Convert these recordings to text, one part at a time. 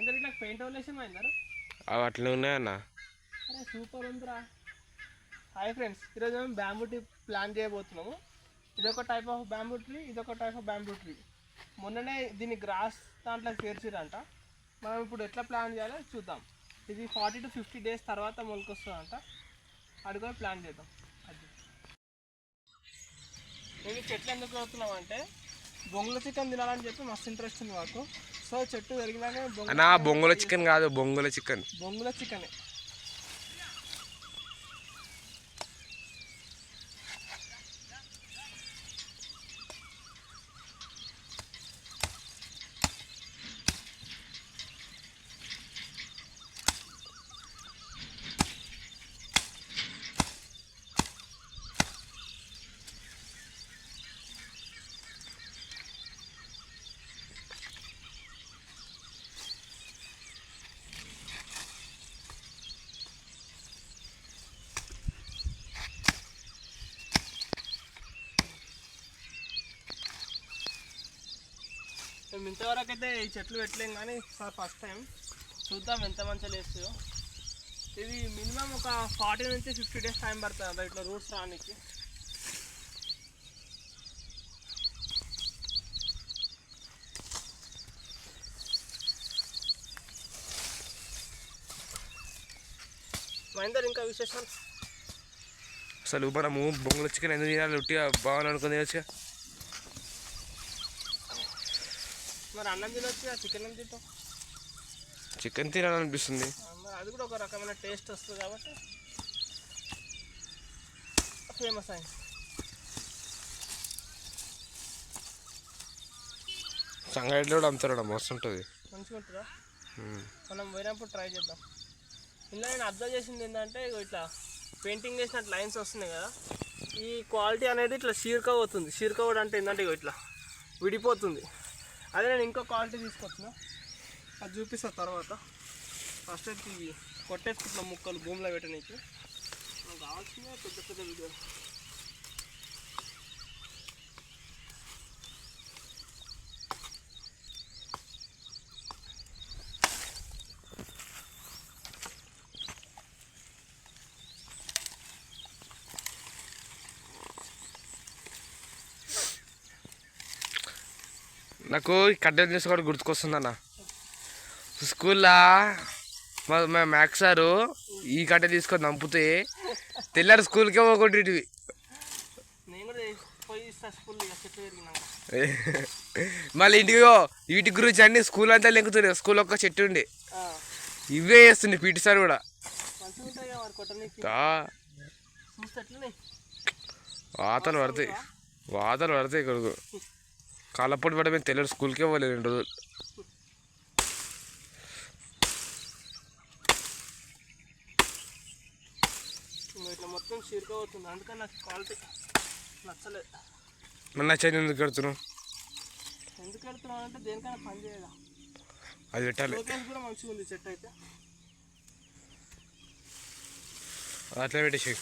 నాకు పెయింట్ వదిలేసాను అయిందారు అవి అట్లనే ఉన్నాయన్న. అరే సూపర్ ఉందిరా. హాయ్ ఫ్రెండ్స్, ఈరోజు మేము బ్యాంబూ ట్రీ ప్లాన్ చేయబోతున్నాము. ఇదొక టైప్ ఆఫ్ బ్యాంబూ ట్రీ, ఇదొక టైప్ ఆఫ్ బ్యాంబూ ట్రీ. మొన్ననే దీన్ని గ్రాస్ దాంట్లో చేర్చిరంట. మనం ఇప్పుడు ఎట్లా ప్లాన్ చేయాలో చూద్దాం. ఇది 40 to 50 days తర్వాత మొలకొస్తుందంట. అడుగు ప్లాన్ చేద్దాం. అది మేము చెట్లు ఎందుకు అవుతున్నాం అంటే బొంగుల చికెన్ తినాలని చెప్పి మస్తు ఇంట్రెస్ట్ ఉంది మాకు. సో చెట్టు పెరిగినాక బొంగుల చికెన్ కాదు, బొంగుల చికెన్. బొంగుల చికెన్ మేము ఇంతవరకు అయితే ఈ చెట్లు పెట్టలేం కానీ సార్ ఫస్ట్ టైం చూద్దాం ఎంత మంచిగా లేస్తాయో. ఇది మినిమం ఒక 40 నుంచి 50 days టైం పడుతుంది అబ్బా ఇట్లా రూట్స్ రానికి. మహేందర్ ఇంకా విశేషం? అసలు మనము బొంగుల చికెన్ ఎందుకు తినాలి? ఉట్టిగా బాగుంది అనుకుని తినొచ్చు. మరి అన్నం తినొచ్చు, చికెన్ ఏం తింటాం? చికెన్ తినాలనిపిస్తుంది. మరి అది కూడా ఒక రకమైన టేస్ట్ వస్తుంది కాబట్టి ఫేమస్ అయింది. సంగారెడ్డిలో కూడా అమ్ముతారు, మస్తు ఉంటుంది. మంచిగా ఉంటుందా? మనం పోయినప్పుడు ట్రై చేద్దాం. ఇలా నేను అబ్జర్వ్ చేసింది ఏంటంటే ఇట్లా పెయింటింగ్ చేసినట్టు లైన్స్ వస్తున్నాయి కదా, ఈ క్వాలిటీ అనేది ఇట్లా షీర్కవుతుంది. షీర్కవుడ్ అంటే ఏంటంటే ఇట్లా విడిపోతుంది. అదే నేను ఇంకో క్వాలిటీ తీసుకొచ్చిన, అది చూపిస్తా తర్వాత. ఫస్ట్ అయితే ఇవి కొట్టేసుకుంటున్న ముక్కలు భూమిలో పెట్టడానికి నాకు కావాల్సిన పెద్ద పెద్ద వీడియో. నాకు కట్టెలు తీసుకోవడం గుర్తుకొస్తుందన్న. స్కూల్లో మా మ్యాథ్స్ సారు ఈ కట్టె తీసుకొని దంపితే తెల్లారి స్కూల్కే పోగొట్టేటివి. మళ్ళీ ఇంటికి వీటి గురించి అన్ని స్కూల్ అంతా లెంకుతున్నాయి. స్కూల్ ఒక్క చెట్టు ఉండి ఇవే చేస్తుండే పీటీ సార్ కూడా. వాతలు పడతాయి కొడుకు. కాళ్ళపొడి పడ మేము తెల్లారి స్కూల్కే పోలేదు 2 రోజులు. ఇట్లా మొత్తం చీరుకోబోతుంది, అందుకని నాకు క్వాలిటీ నచ్చలేదు. మన నచ్చేది ఎందుకు కడుతున్నావు? ఎందుకు కడుతున్నావు అంటే దేనికైనా పని చేయదా, అది పెట్టాలి. కూడా మంచిగా ఉంది చెట్టు అయితే. అట్లా పెట్టేసి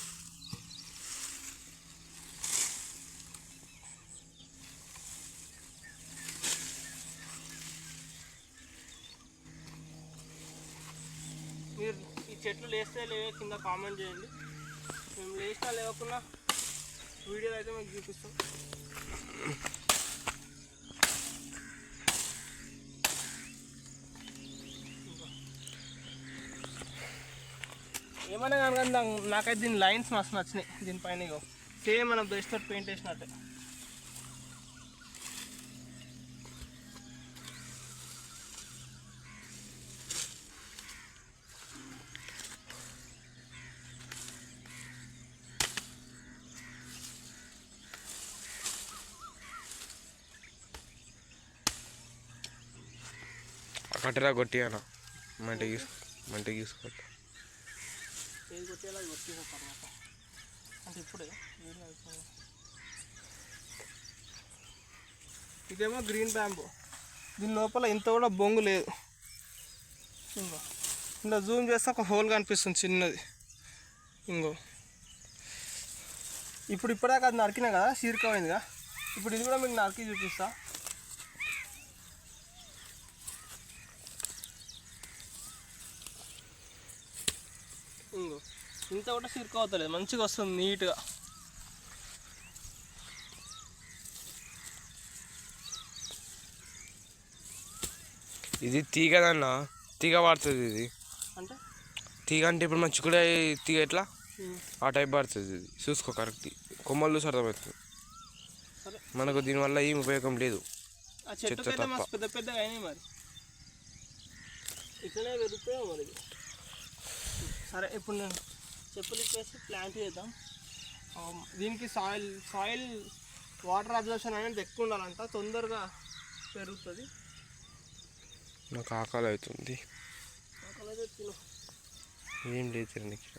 మీరు ఈ చెట్లు లేస్తే లేవే కింద కామెంట్ చేయండి. మేము లేచినా లేవకుండా వీడియోలో అయితే మీకు చూపిస్తాం. ఏమైనా కానీ నాకైతే దీని లైన్స్ మస్తు నచ్చినాయి. దీనిపైన ఇగో సేమ్ మనం బ్రష్ తోటి పెయింట్ వేసినట్టే. కట్టెలా కొట్టి అన్న మంటకి తీసుకోవాలి. ఏది కొట్టేలా కొట్టేసిన తర్వాత అంటే ఇప్పుడే ఇదేమో గ్రీన్ బ్యాంబూ. దీని లోపల ఇంత కూడా బొంగు లేదు. ఇంకో ఇలా జూమ్ చేస్తే ఒక హోల్ కనిపిస్తుంది చిన్నది. ఇంకో ఇప్పటిదాకా అది నరికినా కదా, చీరికపోయిందిగా. ఇప్పుడు ఇది కూడా మీకు నరికి చూపిస్తా. ఇంత కూడా సిర్క్ అవుతలేదు, మంచిగా వస్తుంది నీట్గా. ఇది తీగదన్న, తీగ పడుతుంది ఇది. అంటే తీగ అంటే ఇప్పుడు మన చిక్కుడు తీగ ఎట్లా ఆ టైప్ పడుతుంది ఇది. చూసుకో కరెక్ట్, కొమ్మలు చూసి అర్థమవుతుంది. సరే, మనకు దీనివల్ల ఏం ఉపయోగం లేదు, ఆ చెట్టుకైతే తప్ప. మస్తు పెద్ద పెద్దగా అయినాయి మరి, ఇట్లనే పెరుగుతాయో మరి. సరే, ఇప్పుడు నేను చెప్పులు ఇచ్చేసి ప్లాంట్ చేద్దాం. దీనికి సాయిల్ వాటర్ అబ్జర్ప్షన్ అనేది ఎక్కువ ఉండాలంట, తొందరగా పెరుగుతుంది. నాకు ఆకలి అవుతుంది. ఆకలి తిను. ఏం లేదు నీకు.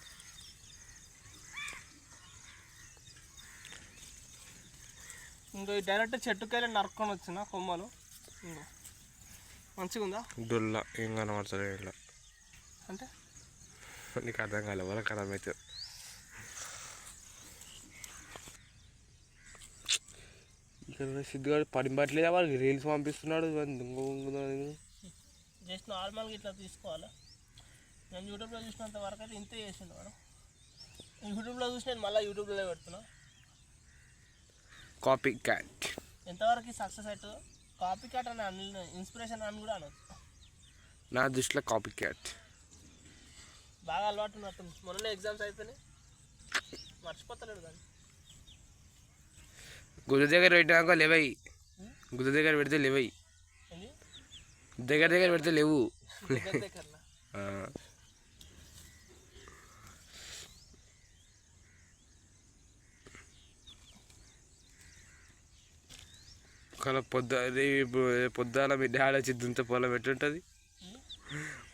ఇంకా డైరెక్ట్ చెట్టుకెళ్ళి నరుక్కొని వచ్చిన కొమ్మలు. ఇంకా మంచిగా ఉందా? డొల్ల ఏం కనబడుతుంది ఇలా అంటే నీకు అర్థం కాలే, వాళ్ళకి అర్థమవుతుంది. ఇక్కడ సిద్ధుగాడు పడిపట్లేదా, వాళ్ళకి రీల్స్ పంపిస్తున్నాడు. జస్ట్ నార్మల్గా ఇట్లా తీసుకోవాలి. నేను యూట్యూబ్లో చూసినంత వరకు అయితే ఇంతే చేసిండు వాడు. యూట్యూబ్లో చూసి నేను మళ్ళీ యూట్యూబ్లో పెడుతున్నా. కాపీ క్యాట్ ఎంతవరకు సక్సెస్ అవుతుందో కాపీ క్యాట్ అని ఇన్స్పిరేషన్ అని కూడా అనొచ్చు. నా దృష్టిలో కాపీ క్యాట్ బాగా అలవాటు ఉన్నట్టుంది. మొన్ననే ఎగ్జామ్స్ అయిపోయినాయి, మర్చిపోతలేడు దాన్ని. గుడి దగ్గర పెట్టినాక లేవయి, గుడి దగ్గర పెడితే లేవయి, ఏంటి దగ్గర పెడితే లేవు. దగ్గరనా? కానీ పొద్దుల మీ డాడీ వచ్చి దుంత పొలం ఎట్లుంటుంది,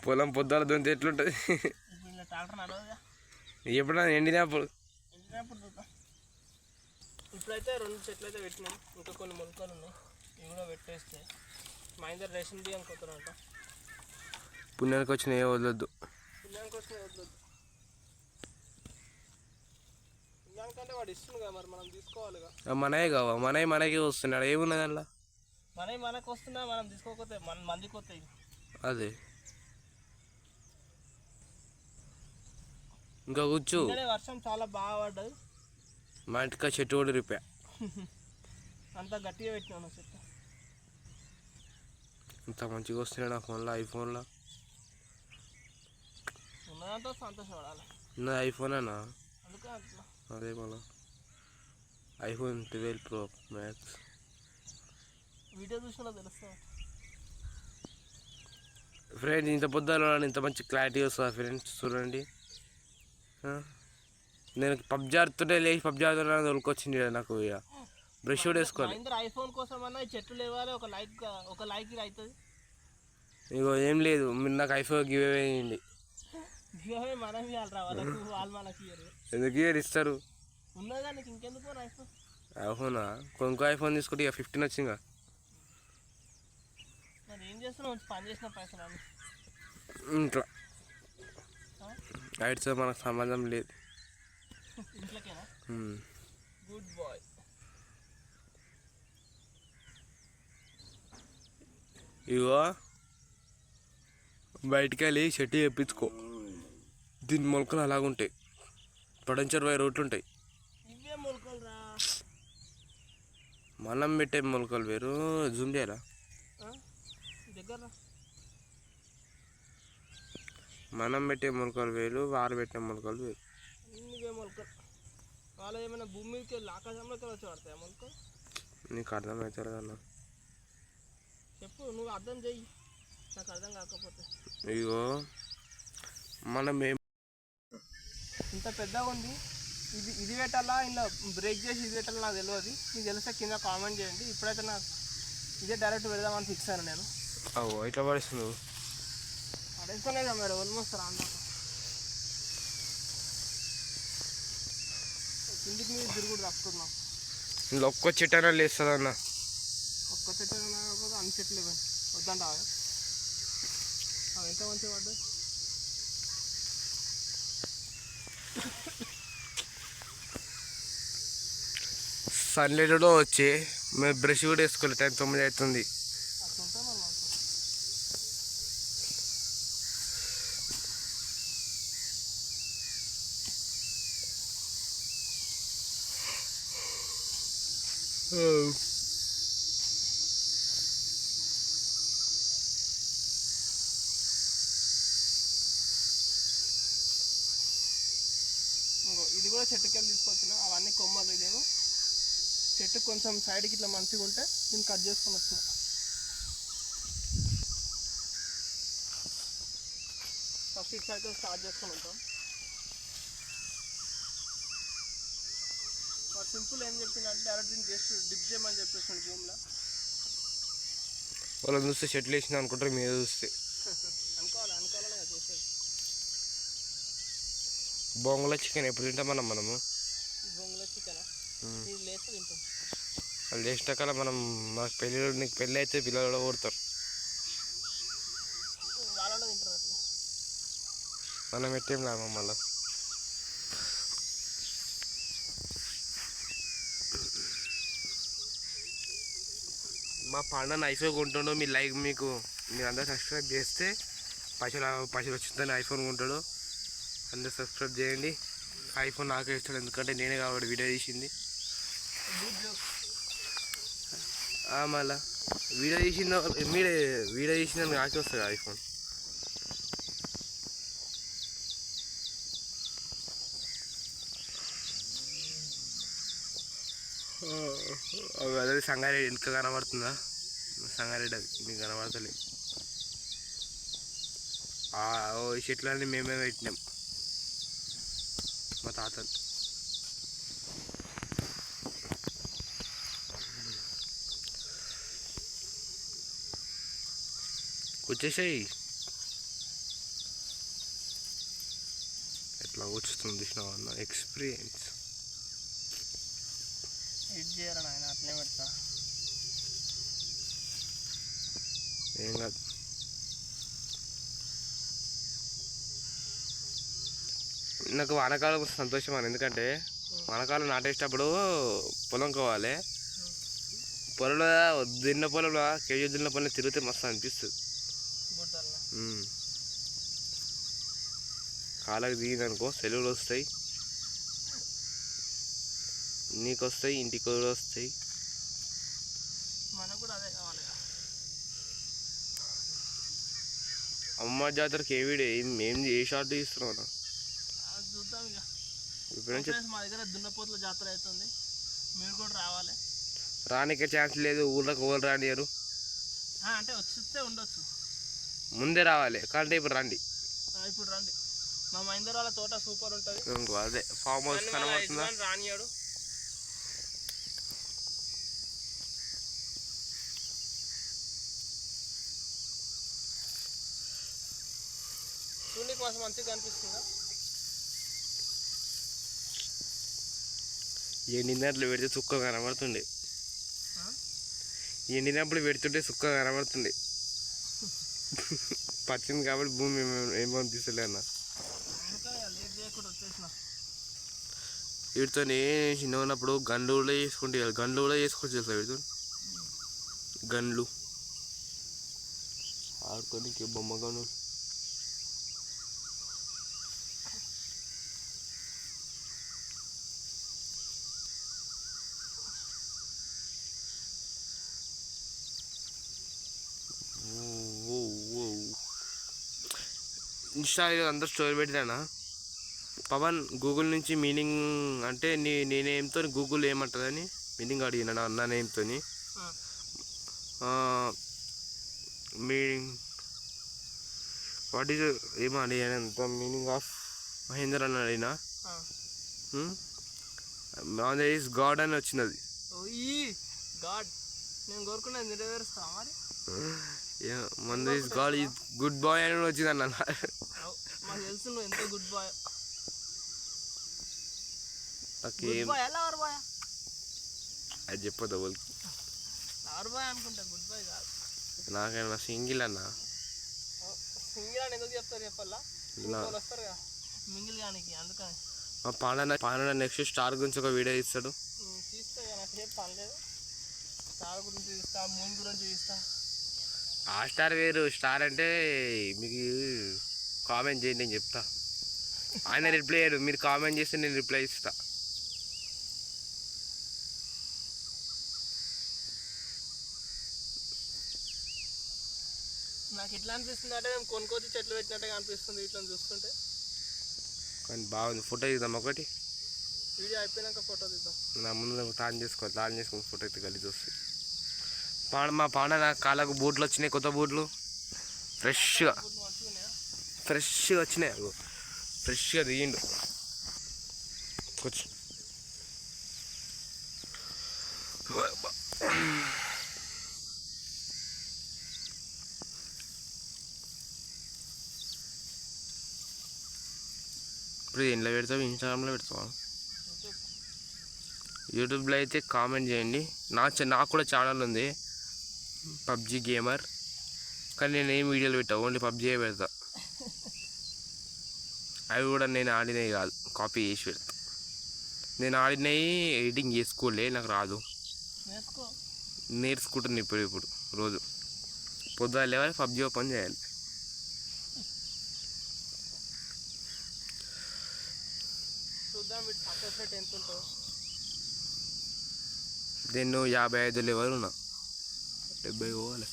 పొలం పొద్దుల దుంత ఎట్లుంటుంది. ఇప్పుడు ఇలా ట్రాక్టర్ నడవదుగా, ఎప్పుడైనా ఎండినప్పుడు చూద్దాం. ఇప్పుడైతే 2 చెట్లు అయితే పెట్టినాం, ఇంకా కొన్ని మొలకలు ఉన్నాయి, ఇవి కూడా పెట్టేస్తే మా ఇందరు రేషన్ బియ్యం కొత్తరంట. పుణ్యానికి వచ్చిన ఏ వదలొద్దు, పుణ్యానికి వచ్చిన వదలొద్దు. పుణ్యానికంటే వాడు ఇస్తుంది కదా, మరి మనం తీసుకోవాలిగా. మనయే కావా, మనకి వస్తున్నాడు, ఏమున్నది అందులో. మనకు వస్తున్నా, మనం తీసుకోకపోతే మందికి వస్తాయి. అదే ఇంకా కూర్చు. వర్షం చాలా బాగా పడ్డది, మా ఇంటికి చెట్టు కూడా రిపా అంతా గట్టిగా పెట్టినాను చెట్టు. ఇంత మంచిగా వస్తున్నాడు ఆ ఫోన్లో, ఐఫోన్లో. ఉన్నదంతా సంతోషపడాలి. ఉన్నది ఐఫోనేనా? అందుకే అట్లా. అదే మళ్ళా ఐఫోన్ 12 Pro Max. వీడియో చూసినా తెలుస్తుంది ఫ్రెండ్స్. ఇంత పొద్దులో ఇంత మంచి క్లారిటీ వస్తుంది ఫ్రెండ్స్, చూడండి. నేను పబ్జి ఆడుతుంటే లేచి పబ్జి ఆడుతున్నా దొరికొచ్చింది నాకు. ఇక బ్రష్ కూడా వేసుకోవాలి. ఐఫోన్ కోసం అన్నా ఈ చెట్లు లేవాలి, ఒక లైక్ అవుతుంది. ఇగో ఏం లేదు, మీరు నాకు ఐఫోన్ గివ్ అవే చేయండి. మనం ఇవ్వాలి, వాళ్ళు మనకి ఎందుకు ఇయర్ ఇస్తారు. ఉన్నది కానీ ఇంకెందుకు ఐఫోన్. ఐఫోనా? ఇంకో ఐఫోన్ తీసుకుంటే ఇక 15 వచ్చిందిగా. మరి ఏం చేస్తున్నావు, పని చేసిన పైసలు అని ఇంట్లో ఐట్స్ మనకు సంబంధం లేదు. ఇంట్లోకేనా? Good bye. ఇగో బయటికి వెళ్ళి చెట్టు చెప్పించుకో, దీని మొలకలు అలాగుంటాయి, పొడంచర్ 20 రోట్లు ఉంటాయి. ఇవే మొలకలు రా, మనం పెట్టే మొలకలు వేరు. జూమ్ చేయాలా? దగ్గర మనం పెట్టే మొలకలు వేరు, వారు పెట్టే మొలకలు వేరు. ఇవే మొలకలు. వాళ్ళు ఏమైనా భూమి మీదకి వెళ్ళి ఆకాశంలోకి వచ్చి పడతాయి మొలకలు. నీకు అర్థమవుతారు కదా, చెప్పు, నువ్వు అర్థం చెయ్యి, నాకు అర్థం కాకపోతే. ఇగో మనం ఇంత పెద్దగా ఉంది, ఇది పెట్టాలా ఇలా బ్రేక్ చేసి ఇది పెట్టాలా నాకు తెలియదు. మీకు తెలిస్తే కింద కామెంట్ చేయండి. ఇప్పుడైతే నాకు ఇదే డైరెక్ట్ పెడదామని ఫిక్స్ అయ్యాను నేను. ఇట్లా పడేస్తుంది, పడేసుకోలేదా మరి ఆల్మోస్ట్ రాందా. కిందికి మీరు తిరుగుడు తప్పుతున్నాం. ఇందులో ఒక్క చెట్టు అయినా లేస్తుంది అన్న. ఒక్క చెట్టు కాకపోతే అన్ని చెట్లు ఇవ్వండి వద్దంట. అవి ఎంత మంచిగా పడ్డాయి. సన్లైట్లో వచ్చి మేము బ్రష్ కూడా వేసుకోలేదు, టైం 9 అవుతుంది. ఇది కూడా చెట్టుకెళ్ళి తీసుకొచ్చిన, అవన్నీ కొమ్మలు. ఇదేమో చెట్టు కొంచెం సైడ్కి ఇట్లా మంచిగా ఉంటే దీన్ని కట్ చేసుకొని వచ్చిన. ఫస్ట్ ఇటు సైడ్ స్టార్ట్ చేసుకొని ఉంటాం. వాడు సింపుల్ ఏం చెప్పిందంటే డైరెక్ట్ దీన్ని జస్ట్ డిప్ చేయమని చెప్పేసి భూమిలో. వాళ్ళని చూస్తే చెట్లు వేసిన అనుకుంటారు, మీద చూస్తే అనుకోవాలనే కదా చేసేది. బొంగులో చికెన్ ఎప్పుడు తింటాం మనము బొంగులో చికెన్ ఇది లేస్తే తింటాం. వాళ్ళు చేసిన కాలం మనకు నీకు పెళ్ళి అయితే పిల్లలు కూడా కోరుతారు, వాళ్ళలో తింటారు. అట్లా మనం పెట్టేం లాభం మళ్ళీ. మా పండుగ ఐఫోన్ కొంటాడు, మీకు మీరు అందరూ సబ్స్క్రైబ్ చేస్తే పైసలు వచ్చిందని ఐఫోన్ కొంటాడు. అందరూ సబ్స్క్రైబ్ చేయండి. ఐఫోన్ నాకే ఇస్తాడు, ఎందుకంటే నేనే కాబట్టి వీడియో తీసింది. మళ్ళా వీడియో తీసిన నాకే వస్తుంది ఐఫోన్. అదే సంగారెడ్డి వెనుక కనబడుతుందా? సంగారెడ్డి అది మీకు కనబడతలే. ఈ చెట్లన్నీ మేమే పెట్టినాం, మా తాతలు. వచ్చేసాయి. ఎట్లా వచ్చుతుంది చూసినావా అన్న? ఎక్స్పీరియన్స్ ఎడ్ చేయరా నాయన, అట్లే పెడతా. ఏం కాదు. నాకు వానకాలం సంతోషం అని, ఎందుకంటే వానకాలం నాటేసేటప్పుడు పొలం కావాలి. పొలంలో దున్న పొలంలో కేజీ దున్న పొలం తిరిగితే మస్తు అనిపిస్తుంది. కాళ్ళకి దిగిందనుకో సెలవులు వస్తాయి, నీకు వస్తాయి, ఇంటికి కూడా వస్తాయి. మనకు కూడా అదే కావాలి. అమ్మ జాతరకి ఏ షార్ట్ తీస్తున్నావు? చూద్దాం ఇక. ఇప్పుడు మా దగ్గర దున్నపోతుల జాతర అవుతుంది, మీరు కూడా రావాలి. రానికే ఛాన్స్ లేదు, ఊళ్ళోకి ఓళ్ళు రానియరు. అంటే వచ్చిస్తే ఉండొచ్చు, ముందే రావాలి. కానీ ఇప్పుడు రండి, ఇప్పుడు రండి. మా మహేందర్ వాళ్ళ తోట సూపర్ ఉంటుంది. అదే ఫామ్ హౌస్ కనబడుతుందా? రానియాడు. చూడడానికి కొంచెం మంచిగా కనిపిస్తుందా? ఎండినట్లు పెడితే చుక్క కనబడుతుండే, ఎండినప్పుడు పెడుతుంటే చుక్క కనబడుతుండే. పచ్చింది కాబట్టి భూమి ఏమో అనిపిస్తలే అన్న. వీటితో చిన్న ఉన్నప్పుడు గండ్లు కూడా చేసుకుంటే, గండ్లు కూడా చేసుకోవచ్చు తెలుసా వీటితో? గండ్లు ఆడుకోనికి బొమ్మ గండ్లు. ఇన్స్టాలో అందరు స్టోరీ పెట్టినా పవన్ గూగుల్ నుంచి మీనింగ్ అంటే నేనేంతో గూగుల్ ఏమంటుందని మీనింగ్ అడిగినా నా నేమ్తో. మీనింగ్ వాట్ ఈజ్ ఏమో అడిగానంత మీనింగ్ ఆఫ్ మహేందర్ అని అడిగినా. మహేందర్ ఈజ్ గాడ్ అని వచ్చినది. గాడ్ నేను కోరుకున్నది నెరవేరుస్తా మరి. Mahender is god is good boy అని వచ్చింది అన్న. మాకు తెలుసు నువ్వు ఎంత గుడ్ బాయ్. అది చెప్పదు వాళ్ళకి. లవర్ బాయ్ అనుకుంటా, గుడ్ బాయ్ కాదు. నాకైనా సింగిల్ అన్న. సింగిల్ అని ఎందుకు చెప్తారు చెప్పాలా? వస్తారు కదా మింగిల్ కానీ, అందుకని. మా పాండ నెక్స్ట్ స్టార్ గురించి ఒక వీడియో ఇస్తాడు. తీస్తా, నాకు ఏం పనిలేదు. స్టార్ గురించి తీస్తా, మూన్ గురించి తీస్తా. ఆ స్టార్ వేరు, స్టార్ అంటే మీకు కామెంట్ చేయండి నేను చెప్తా. ఆయన రిప్లై అయ్యాడు, మీరు కామెంట్ చేస్తే నేను రిప్లై ఇస్తా. నాకు ఎట్లా అనిపిస్తుంది అంటే మేము కొనుక్కొచ్చి చెట్లు పెట్టినట్టుగా అనిపిస్తుంది ఇట్లా చూస్తుంటే. కానీ బాగుంది. ఫోటో తీద్దాం ఒకటి. వీడియో అయిపోయినాక ఫోటో తీద్దాం. నా ముందు తాన్ చేసుకుని ఫోటో అయితే కలిసి వస్తుంది. మా పాండ నాకు కాళ్ళకు బూట్లు వచ్చినాయి, కొత్త బూట్లు ఫ్రెష్గా వచ్చినాయి. ఫ్రెష్గా దిగిండు. కూర్చో. ఇప్పుడు ఇంట్లో పెడతావు, ఇన్స్టాగ్రామ్లో పెడతావా? యూట్యూబ్లో అయితే కామెంట్ చేయండి. నాకు కూడా ఛానల్ ఉంది, పబ్జీ గేమర్. కానీ నేను ఏం వీడియోలు పెట్టా, ఓన్లీ పబ్జీ పెడతా. అవి కూడా నేను ఆడినవి కాదు, కాపీ చేసి పెడతా. నేను ఆడినవి ఎడిటింగ్ చేసుకోలే, నాకు రాదు. నేర్చుకుంటుంది ఇప్పుడు రోజు పొద్దున లేవాలి, పబ్జీ ఓపెన్ చేయాలి. నేను 55 లెవెల్ ఉన్నా, 70 పోవాలి.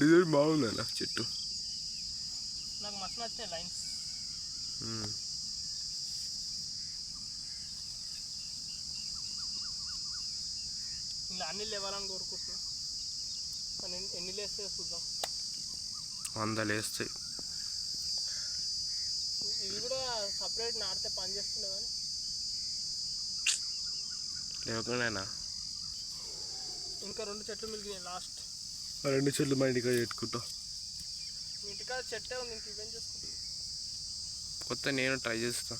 డిజైన్ బాగుంది అలా చెట్టు. నాకు మస్తు నచ్చాయి లైన్స్. ఇలా అన్ని లేవాలని కోరుకుంటున్నా. ఎన్ని లేస్తే చూద్దాం. 100 లేస్తాయి. ఇవి కూడా సపరేట్ నాటితే పని చేస్తుండే కానీ లేవకుండా ఇంకా 2 చెట్లు మిగిలినాయి లాస్ట్. 2 చెట్లు మా ఇంటికాడ పెట్టుకుంటా. మీ ఇంటికాడ చెట్టే ఉంది, ఇంక ఇవేం చేసుకుంటా. కొత్త నేను ట్రై చేస్తా.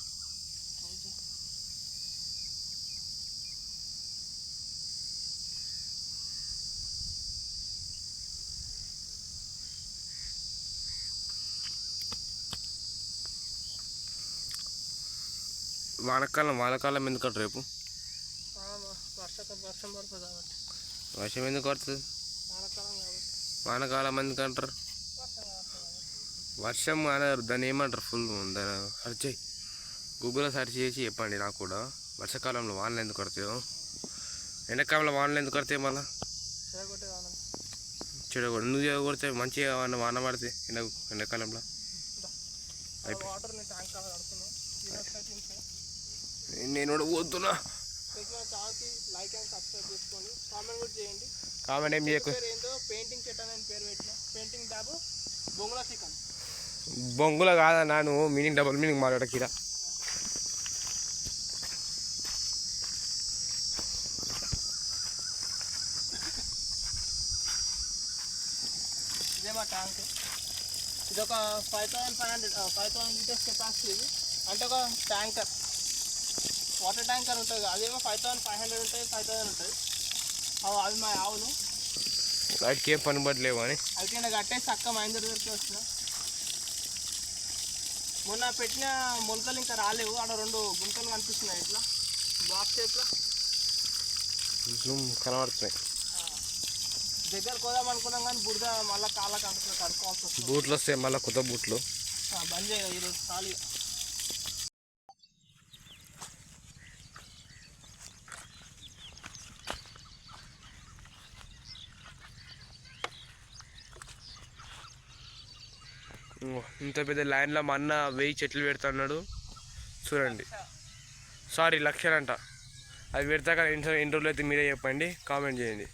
వానకాలం ఎందుకంట రేపు? వర్షం పడుతుంది కాబట్టి. వర్షం ఎందుకు పడుతుంది? వానకాలం కాబట్టి. వానకాలం ఎందుకంటారు? వర్షం అనరు, దాన్ని ఏమంటారు? ఫుల్ దాన్ని సెర్చ్ చేయి, గూగుల్లో సెర్చ్ చేసి చెప్పండి నాకు కూడా. వర్షాకాలంలో వానలు ఎందుకు పడతాయో, ఎండాకాలంలో వానలు ఎందుకు పడతాయి? మళ్ళీ చెడగొడు నువ్వు చెడగొడితే మంచిగా వాన పడితే ఎండాకాలంలో నేను కూడా పోతున్నా. కామెంట్ ఏం చేయకు. బొంగుల కాదా నాను, మీనింగ్ డబుల్ మీనింగ్ మాట్లాడకిరా. ఇదే మా ట్యాంక్. ఇది ఒక 5,500 లీటర్స్ కెపాసిటీ. ఇది అంటే ఒక ట్యాంకర్, వాటర్ ట్యాంకర్ ఉంటుంది. అదేమో 5,500 ఉంటుంది, 5,000 ఉంటుంది. అవి మా ఆవులు. వాటికి ఏం పని పడలేవు అని అవి కింద కట్టేసి అక్క మా ఇంటి దగ్గరికి వచ్చిన. మొన్న పెట్టిన మొలకలు ఇంకా రాలేవు. ఆడ 2 గుంటలు కనిపిస్తున్నాయి ఇట్లా బాక్స్ షేప్లో కనబడుతున్నాయి. దగ్గరకు పోదాం అనుకున్నాం కానీ బురద మళ్ళీ కాళ్ళకి కడుక్కోవాల్సి వస్తుంది. బూట్లు వస్తాయి మళ్ళీ, కొత్త బూట్లు. బంద్ చేయ ఈరోజు ఖాళీ. ఇంత పెద్ద లైన్లో మా అన్న 1000 చెట్లు పెడుతున్నాడు చూడండి. సారీ, 1,00,000 అంట. అది పెడతాక ఎన్ని రోజులు అయితే మీరే చెప్పండి, కామెంట్ చేయండి.